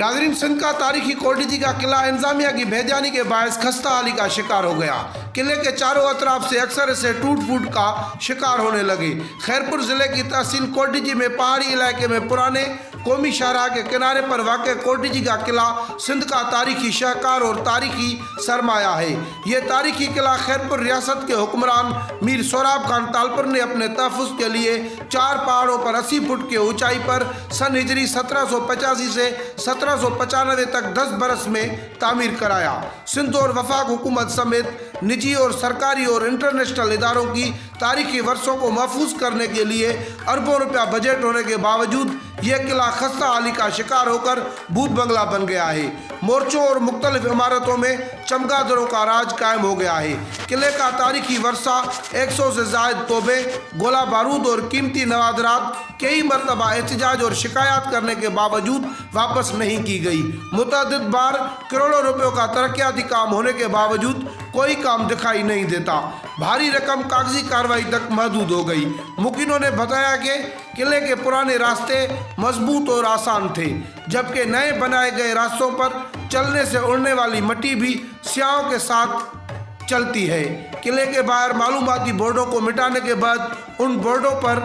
नाजरीन, सिंध का तारीखी कोटडीजी का किला इंतजामिया की बेजानी के बायस खस्ता हाली का शिकार हो गया। किले के चारों अतराफ से अक्सर इसे टूट फूट का शिकार होने लगे। खैरपुर जिले की तहसील कोटडीजी में पहाड़ी इलाके में पुराने कौमी शाहराह के किनारे पर वाक़ कोटडीजी का किला सिंध का तारीखी शाहकार और तारीखी सरमाया है। ये तारीखी किला खैरपुर रियासत के हुक्मरान मीर सोराब खान तालपुर ने अपने तहफ़्फ़ुज़ के लिए 4 पहाड़ों पर 80 फुट की ऊंचाई पर सन हिजरी 1785 से 1795 तक 10 बरस में तामीर कराया। सिंध और वफाक हुकूमत समेत निजी और सरकारी और इंटरनेशनल इदारों की तारीखी वर्षों को महफूज करने के लिए अरबों रुपया बजट होने के बावजूद यह किला खस्ता हाली का शिकार होकर भूत बंगला बन गया है। मोर्चों और मुख्तलिफ इमारतों में चमगादड़ों का राज कायम हो गया है। किले का तारीखी वर्षा 100 से ज़ायद तोबे, गोला बारूद और कीमती नवादरात कई मरतबा एहतजाज और शिकायत करने के बावजूद वापस नहीं की गई। मुतअद्दिद बार करोड़ों रुपयों का तरक्याती काम होने के बावजूद कोई काम दिखाई नहीं देता। भारी रकम कागजी कार्रवाई तक महदूद हो गई। मुकिनों ने बताया कि किले के पुराने रास्ते मजबूत और आसान थे, जबकि नए बनाए गए रास्तों पर चलने से उड़ने वाली मट्टी भी स्याहों के साथ चलती है। किले के बाहर मालूमाती बोर्डों को मिटाने के बाद उन बोर्डों पर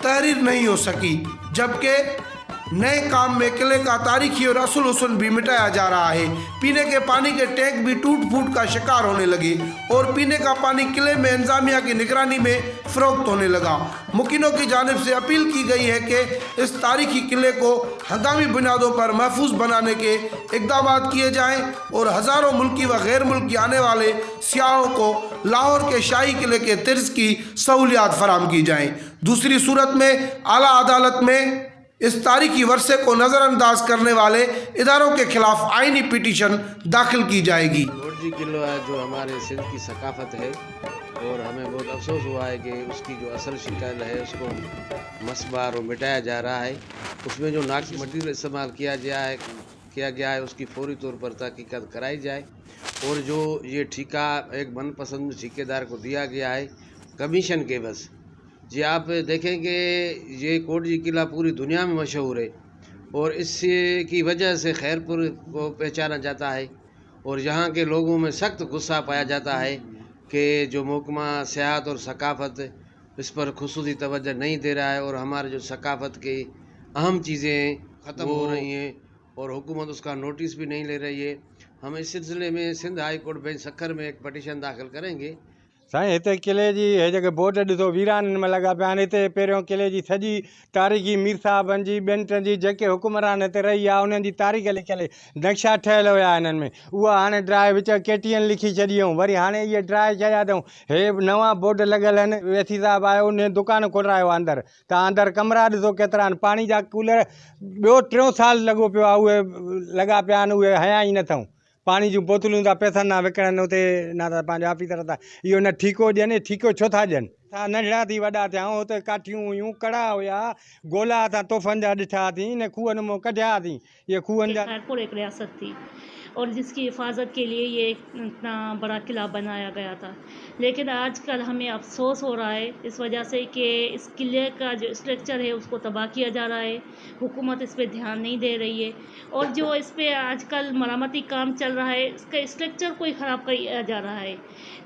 तहरीर नहीं हो सकी, जबकि नए काम में किले का तारीखी और असूल हुस्न भी मिटाया जा रहा है। पीने के पानी के टैंक भी टूट फूट का शिकार होने लगे और पीने का पानी किले में इंतजामिया की निगरानी में फरोख्त होने लगा। मुकिनों की जानिब से अपील की गई है कि इस तारीखी किले को हंगामी बुनियादों पर महफूज बनाने के इक़दाम किए जाएँ और हज़ारों मुल्की व गैर मुल्की आने वाले सियाहों को लाहौर के शाही किले के तिर्स की सहूलियात फराम की जाएँ। दूसरी सूरत में आला अदालत में इस तारीखी वर्षे को नज़रअंदाज करने वाले इदारों के खिलाफ आईनी पिटीशन दाखिल की जाएगी। कोटडीजी किला है जो हमारे सिंध की सकाफत है और हमें बहुत अफसोस हुआ है कि उसकी जो असल शिकल है उसको मसबार और मिटाया जा रहा है। उसमें जो नाक़िस मटीरियल इस्तेमाल किया गया है उसकी फौरी तौर पर तहकीकात कराई जाए और जो ये ठेका एक मनपसंद ठेकेदार को दिया गया है कमीशन के बस। जी आप देखेंगे ये कोटडीजी किला पूरी दुनिया में मशहूर है और इसकी वजह से खैरपुर को पहचाना जाता है और यहाँ के लोगों में सख्त गुस्सा पाया जाता है कि जो महकमा सियाहत और सकाफ़त इस पर खुसूसी तवज्जो नहीं दे रहा है और हमारे जो सकाफ़त की अहम चीज़ें ख़त्म हो रही हैं और हुकूमत उसका नोटिस भी नहीं ले रही है। हम इस सिलसिले में Sindh high court bench Sukkur में एक पटिशन दाख़िल करेंगे। साईं, हिते किले जी हे जेके बोर्ड ॾिसो वीराननि में लॻा पिया आहिनि। हिते पहिरियों किले जी सॼी तारीख़ी मीर साहिबनि जी ॿियनि टिनि जी जेके हुकुमरान हिते रही आहे उन्हनि जी तारीख़ लिखियल नक्शा ठहियल हुया हिननि में। उहा हाणे ड्राए विच KTN लिखी छॾियऊं, वरी हाणे इहे ड्राए छॾिया अथऊं। हे नवां बोर्ड लॻियल आहिनि। वेसी साहिबु आयो, उन दुकान खोलायो अंदरि, तव्हां अंदरि कमरा ॾिसो केतिरा आहिनि। पाणी जा कूलर ॿियो 3 साल लॻो पियो आहे, उहे लॻा पिया आहिनि, उहे हया ई न अथऊं। पानी जूं बोतलूं था पैसा ना विकिणनि, उते ना था पंहिंजा ऑफिसर था इहो न ठीको ॾियनि। ठीको छो था ॾियनि? असां नंढड़ा थी वॾा थिया आहियूं। हुते काठियूं हुयूं, कड़ा हुया, गोला असां तोहफ़नि जा ॾिठा अथई, इन खूहनि मां कढिया अथई। ये खूहनि जा खैरपुर एक रियासत थी और जिसकी हिफाजत के लिए ये इतना बड़ा किला बनाया गया था, लेकिन आजकल हमें अफसोस हो रहा है इस वजह से कि इस किले का जो स्ट्रक्चर है उसको तबाह किया जा रहा है। हुकूमत इस पे ध्यान नहीं दे रही है और जो इस पे आजकल मरामती काम चल रहा है इसका स्ट्रक्चर को ही ख़राब किया जा रहा है।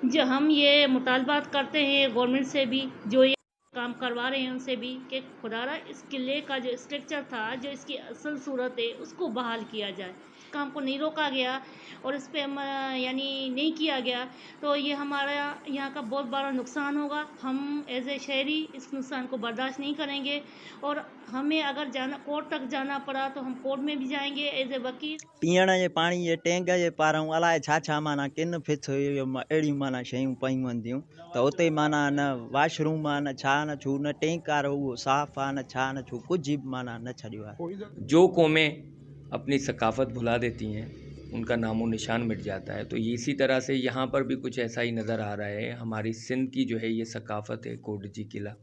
जो हम ये मुतालबात करते हैं गवर्नमेंट से भी, जो ये काम करवा रहे हैं उनसे भी, कि खुदारा इस किले का जो स्ट्रक्चर था, जो इसकी असल सूरत है, उसको बहाल किया जाए। काम को नहीं रोका गया और इस पे यानी नहीं किया गया तो ये हमारा यहाँ का बहुत बड़ा नुकसान होगा। हम एज ए शहरी इस नुकसान को बर्दाश्त नहीं करेंगे और हमें अगर कोर्ट तक जाना पड़ा तो हम कोर्ट में भी जाएंगे एज ए वकील। पीअण जे पाणी जे टैंक जे पारां अलाए छा छा माना किन फिथ अहिड़ियूं माना शयूं पयूं हूंदियूं त उते माना न वाशरूम आहे, न छा न छू, न टैंक आहे उहो साफ़ आहे, न छा न छू, कुझु बि माना न छॾियो आहे। जो कौमें अपनी सकाफ़त भुला देती हैं उनका नामो निशान मिट जाता है। तो इसी तरह से यहाँ पर भी कुछ ऐसा ही नज़र आ रहा है। हमारी सिंध की जो है ये सकाफ़त है कोटडीजी किला।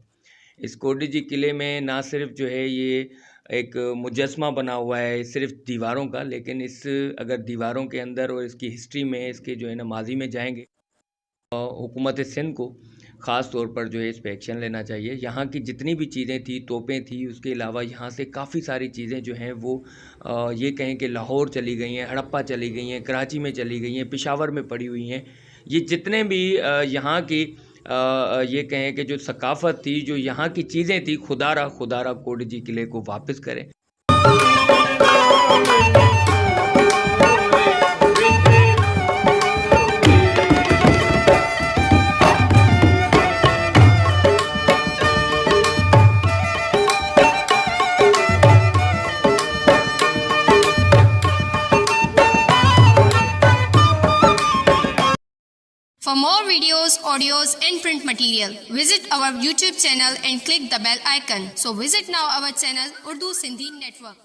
इस कोटडीजी किले में ना सिर्फ जो है ये एक मुजस्मा बना हुआ है सिर्फ दीवारों का, लेकिन इस अगर दीवारों के अंदर और इसकी हिस्ट्री में इसके जो है ना माजी में जाएंगे हुकूमत सिंध को ख़ास तौर पर जो है इस पर एक्शन लेना चाहिए। यहाँ की जितनी भी चीज़ें थी, तोपें थी, उसके अलावा यहाँ से काफ़ी सारी चीज़ें जो हैं वो ये कहें कि लाहौर चली गई हैं, हड़प्पा चली गई हैं, कराची में चली गई हैं, पेशावर में पड़ी हुई हैं। ये जितने भी यहाँ की ये कहें कि जो सकाफ़त थी, जो यहाँ की चीज़ें थी, खुदारा कोडजी किले को वापस करें। For more videos, audios and print material, visit our YouTube channel and click the bell icon. So visit now our channel Urdu Sindhi Network.